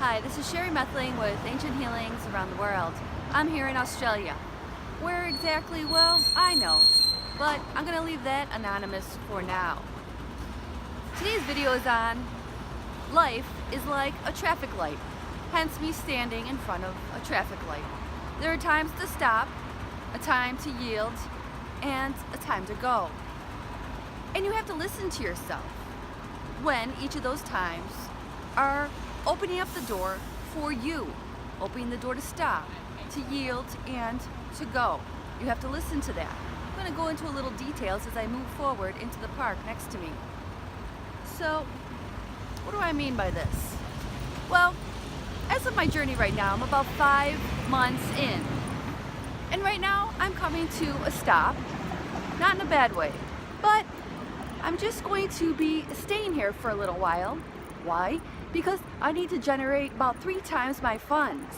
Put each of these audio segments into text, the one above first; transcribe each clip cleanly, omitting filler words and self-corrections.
Hi, this is Sherry Methling with Ancient Healings Around the World. I'm here in Australia. Where exactly? Well, I know, but I'm going to leave that anonymous for now. Today's video is on life is like a traffic light, hence me standing in front of a traffic light. There are times to stop, a time to yield, and a time to go. And you have to listen to yourself when each of those times are opening up the door for you, opening the door to stop, to yield, and to go. You have to listen to that. I'm going to go into a little details as I move forward into the park next to me. So, what do I mean by this? Well, as of my journey right now, I'm about 5 months in. And right now, I'm coming to a stop, not in a bad way, but I'm just going to be staying here for a little while. Why? Because I need to generate about 3 times my funds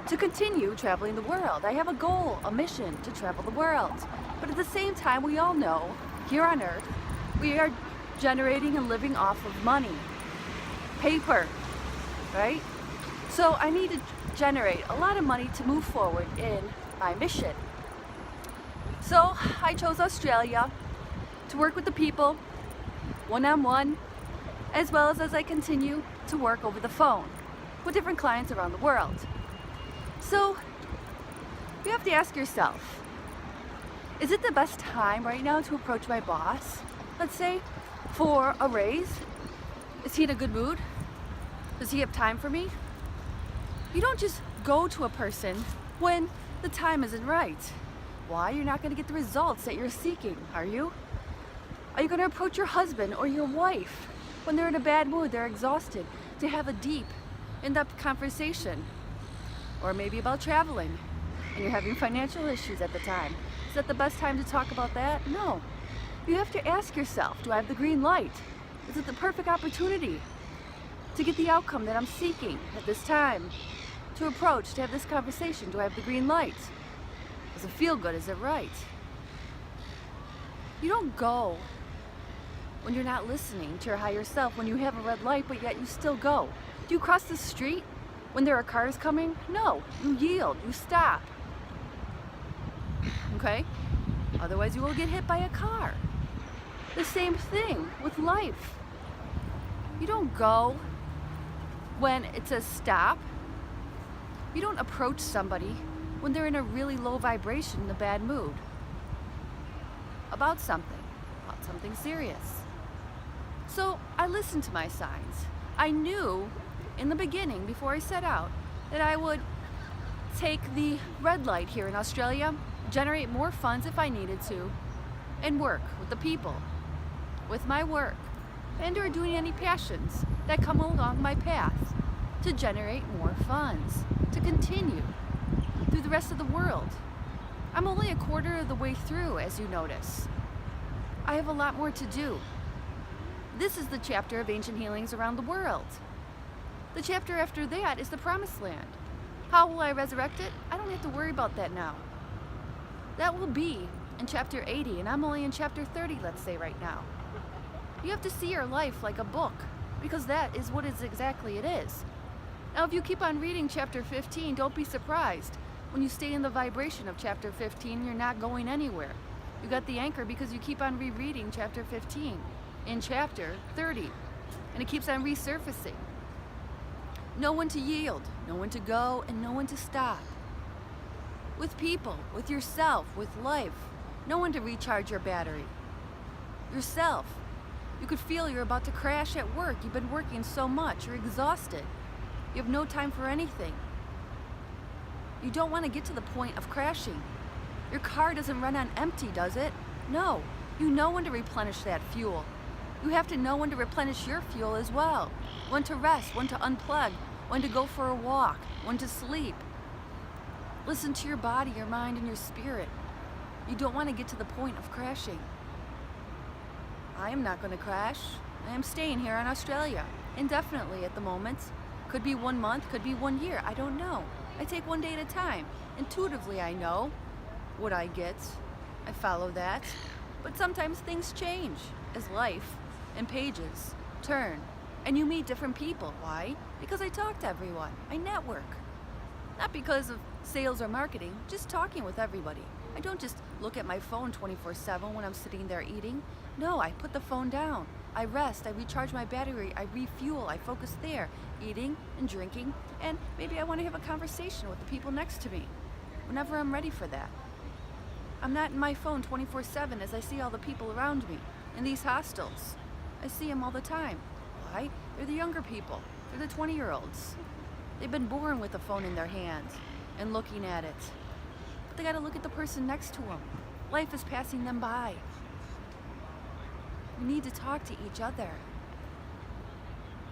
to continue traveling the world. I have a goal, a mission to travel the world. But at the same time, we all know here on Earth, we are generating and living off of money, paper, right? So I need to generate a lot of money to move forward in my mission. So I chose Australia to work with the people, one-on-one, as well as I continue to work over the phone with different clients around the world. So you have to ask yourself, is it the best time right now to approach my boss, let's say, for a raise? Is he in a good mood? Does he have time for me? You don't just go to a person when the time isn't right. Why? You're not going to get the results that you're seeking, are you? Are you going to approach your husband or your wife when they're in a bad mood, they're exhausted, to have a deep, in-depth conversation? Or maybe about traveling, and you're having financial issues at the time. Is that the best time to talk about that? No. You have to ask yourself, do I have the green light? Is it the perfect opportunity to get the outcome that I'm seeking at this time? To approach, to have this conversation, do I have the green light? Does it feel good? Is it right? You don't go when you're not listening to your higher self, when you have a red light, but yet you still go. Do you cross the street when there are cars coming? No, you yield, you stop. Okay? Otherwise you will get hit by a car. The same thing with life. You don't go when it says stop. You don't approach somebody when they're in a really low vibration, in a bad mood. About something serious. So I listened to my signs. I knew in the beginning, before I set out, that I would take the red light here in Australia, generate more funds if I needed to, and work with the people, with my work, and or doing any passions that come along my path to generate more funds, to continue through the rest of the world. I'm only a quarter of the way through, as you notice. I have a lot more to do. This is the chapter of Ancient Healings Around the World. The chapter after that is the Promised Land. How will I resurrect it? I don't have to worry about that now. That will be in chapter 80, and I'm only in chapter 30, let's say, right now. You have to see your life like a book, because that is what exactly it is. Now, if you keep on reading chapter 15, don't be surprised. When you stay in the vibration of chapter 15, you're not going anywhere. You got the anchor because you keep on rereading chapter 15 in chapter 30, and it keeps on resurfacing. Know when to yield, know when to go, and know when to stop. With people, with yourself, with life, know when to recharge your battery. Yourself. You could feel you're about to crash at work. You've been working so much, you're exhausted. You have no time for anything. You don't want to get to the point of crashing. Your car doesn't run on empty, does it? No. You know when to replenish that fuel. You have to know when to replenish your fuel as well. When to rest, when to unplug, when to go for a walk, when to sleep. Listen to your body, your mind, and your spirit. You don't want to get to the point of crashing. I am not going to crash. I am staying here in Australia, indefinitely at the moment. Could be 1 month, could be 1 year, I don't know. I take one day at a time. Intuitively, I know what I get. I follow that. But sometimes things change as life and pages turn And you meet different people. Why? Because I talk to everyone. I network. Not because of sales or marketing, just talking with everybody. I don't just look at my phone 24/7 when I'm sitting there eating. No, I put the phone down. I rest, I recharge my battery, I refuel, I focus there, eating and drinking, and maybe I want to have a conversation with the people next to me whenever I'm ready for that. I'm not in my phone 24/7 as I see all the people around me in these hostels. I see them all the time. Why? They're the younger people. They're the 20-year-olds. They've been born with a phone in their hands and looking at it. But they got to look at the person next to them. Life is passing them by. You need to talk to each other.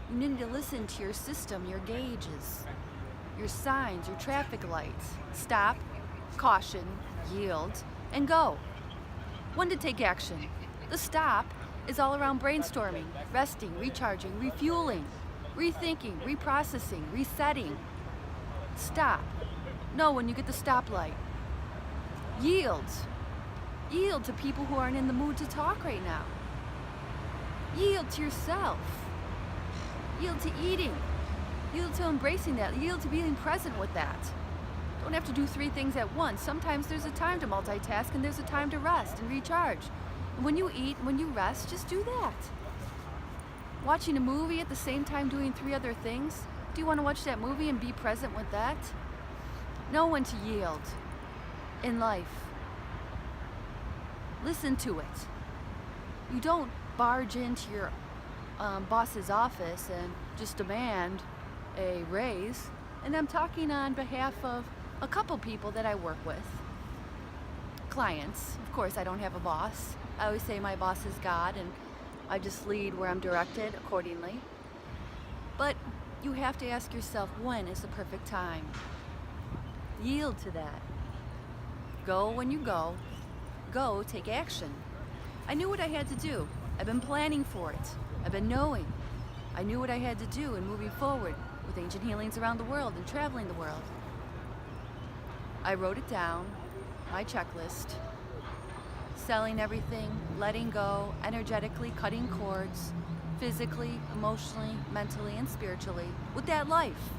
You need to listen to your system, your gauges, your signs, your traffic lights. Stop, caution, yield, and go. When to take action. The stop is all around brainstorming, resting, recharging, refueling, rethinking, reprocessing, resetting. Stop. Know when you get the stoplight. Yield. Yield to people who aren't in the mood to talk right now. Yield to yourself. Yield to eating. Yield to embracing that. Yield to being present with that. Don't have to do 3 things at once. Sometimes there's a time to multitask and there's a time to rest and recharge. And when you eat, when you rest, just do that. Watching a movie at the same time doing 3 other things? Do you want to watch that movie and be present with that? Know when to yield in life. Listen to it. You don't barge into your boss's office and just demand a raise. And I'm talking on behalf of a couple people that I work with. Clients. Of course, I don't have a boss. I always say my boss is God, and I just lead where I'm directed accordingly. But you have to ask yourself, when is the perfect time? Yield to that. Go when you go. Go, take action. I knew what I had to do. I've been planning for it. I've been knowing. I knew what I had to do in moving forward with ancient healings around the world and traveling the world. I wrote it down, my checklist, selling everything, letting go, energetically cutting cords, physically, emotionally, mentally, and spiritually, with that life.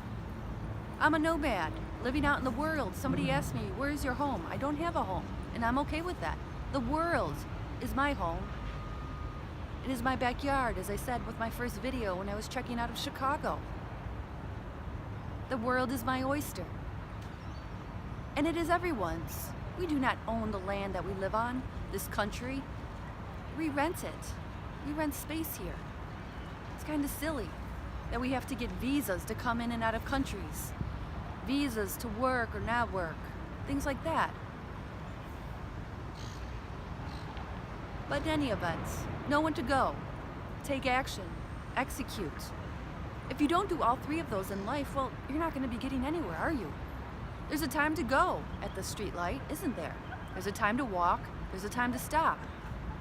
I'm a nomad, living out in the world. Somebody asked me, where's your home? I don't have a home, and I'm okay with that. The world is my home. It is my backyard, as I said with my first video when I was checking out of Chicago. The world is my oyster. And it is everyone's. We do not own the land that we live on, this country. We rent it. We rent space here. It's kind of silly that we have to get visas to come in and out of countries. Visas to work or not work. Things like that. But in any event, know when to go. Take action. Execute. If you don't do all 3 of those in life, well, you're not going to be getting anywhere, are you? There's a time to go at the street light, isn't there? There's a time to walk. There's a time to stop.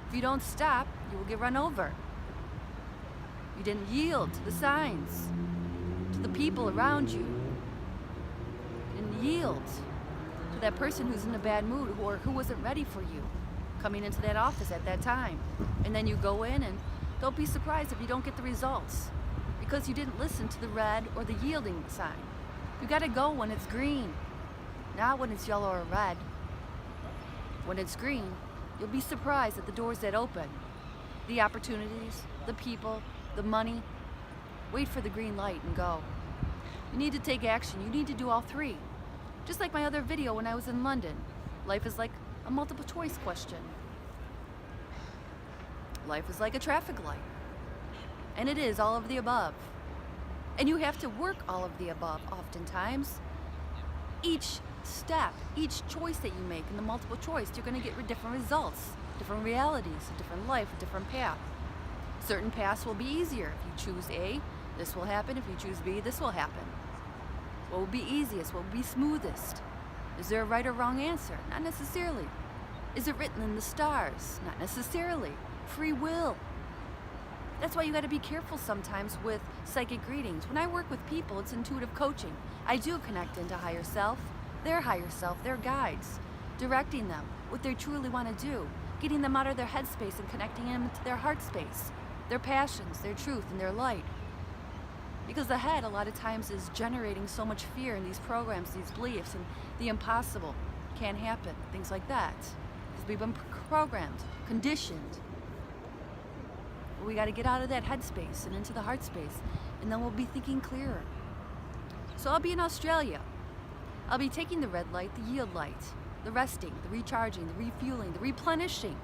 If you don't stop, you will get run over. You didn't yield to the signs, to the people around you. You didn't yield to that person who's in a bad mood or who wasn't ready for you coming into that office at that time. And then you go in, and don't be surprised if you don't get the results because you didn't listen to the red or the yielding sign. You gotta go when it's green, not when it's yellow or red. When it's green, you'll be surprised at the doors that open, the opportunities, the people, the money. Wait for the green light and go. You need to take action. You need to do all 3. Just like my other video when I was in London. Life is like a multiple choice question. Life is like a traffic light. And it is all of the above. And you have to work all of the above oftentimes. Each step, each choice that you make in the multiple choice, you're going to get different results, different realities, a different life, a different path. Certain paths will be easier. If you choose A, this will happen. If you choose B, this will happen. What will be easiest? What will be smoothest? Is there a right or wrong answer? Not necessarily. Is it written in the stars? Not necessarily. Free will. That's why you got to be careful sometimes with psychic readings. When I work with people, it's intuitive coaching. I do connect into higher self, their guides, directing them what they truly want to do, getting them out of their head space and connecting them into their heart space, their passions, their truth, and their light. Because the head, a lot of times, is generating so much fear in these programs, these beliefs, and the impossible can't happen, things like that. Because we've been programmed, conditioned. We got to get out of that head space and into the heart space, and then we'll be thinking clearer. So I'll be in Australia. I'll be taking the red light, the yield light, the resting, the recharging, the refueling, the replenishing,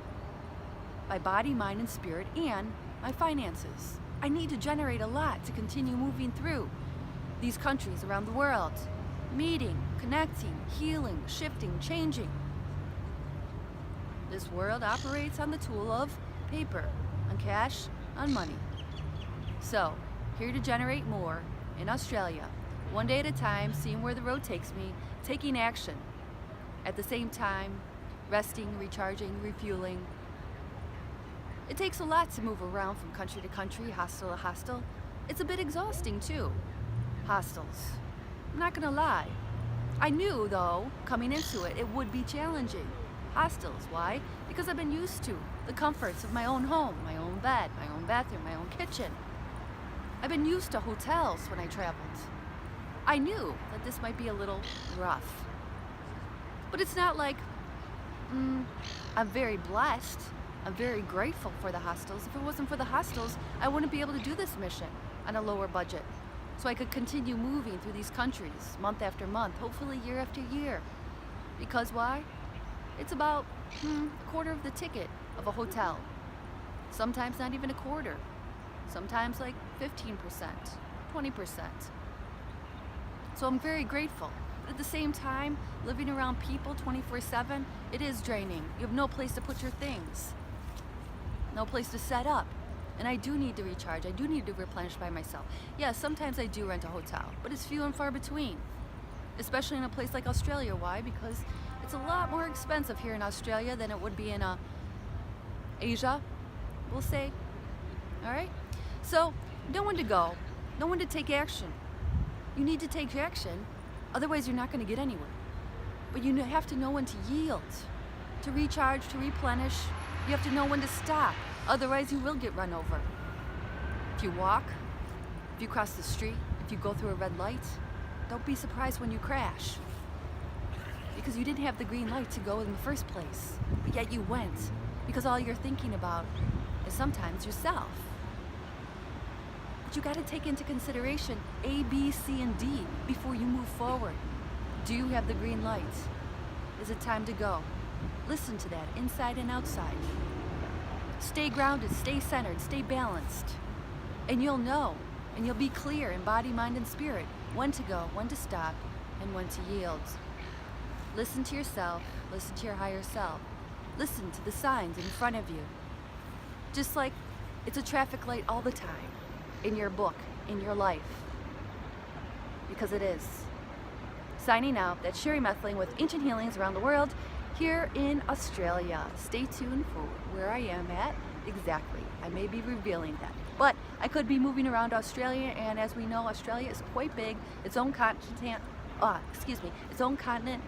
my body, mind, and spirit, and my finances. I need to generate a lot to continue moving through these countries around the world, meeting, connecting, healing, shifting, changing. This world operates on the tool of paper, on cash, on money. So, here to generate more in Australia, one day at a time, seeing where the road takes me, taking action. At the same time, resting, recharging, refueling. It takes a lot to move around from country to country, hostel to hostel. It's a bit exhausting too. Hostels. I'm not gonna lie. I knew, though, coming into it, it would be challenging. Hostels, why? Because I've been used to the comforts of my own home, my own bed, my own bathroom, my own kitchen. I've been used to hotels when I traveled. I knew that this might be a little rough. But it's not like, I'm very blessed. I'm very grateful for the hostels. If it wasn't for the hostels, I wouldn't be able to do this mission on a lower budget. So I could continue moving through these countries month after month, hopefully year after year. Because why? It's about a quarter of the ticket of a hotel. Sometimes not even a quarter. Sometimes like 15%, 20%. So I'm very grateful. But at the same time, living around people 24/7, it is draining. You have no place to put your things. No place to set up. And I do need to recharge. I do need to replenish by myself. Yeah, sometimes I do rent a hotel, but it's few and far between. Especially in a place like Australia. Why? Because it's a lot more expensive here in Australia than it would be in Asia, we'll say. All right? So, know when to go. Know when to take action. You need to take action, otherwise you're not going to get anywhere. But you have to know when to yield, to recharge, to replenish. You have to know when to stop, otherwise you will get run over. If you walk, if you cross the street, if you go through a red light, don't be surprised when you crash. Because you didn't have the green light to go in the first place, but yet you went, because all you're thinking about is sometimes yourself. But you got to take into consideration A, B, C, and D before you move forward. Do you have the green light? Is it time to go? Listen to that, inside and outside. Stay grounded, stay centered, stay balanced. And you'll know, and you'll be clear in body, mind, and spirit when to go, when to stop, and when to yield. Listen to yourself, listen to your higher self. Listen to the signs in front of you. Just like it's a traffic light all the time, in your book, in your life. Because it is. Signing out, that's Sherry Methling with Ancient Healings Around the World here in Australia. Stay tuned for where I am at exactly. I may be revealing that. But I could be moving around Australia, and as we know, Australia is quite big, its own continent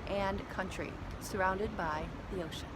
and country, surrounded by the ocean.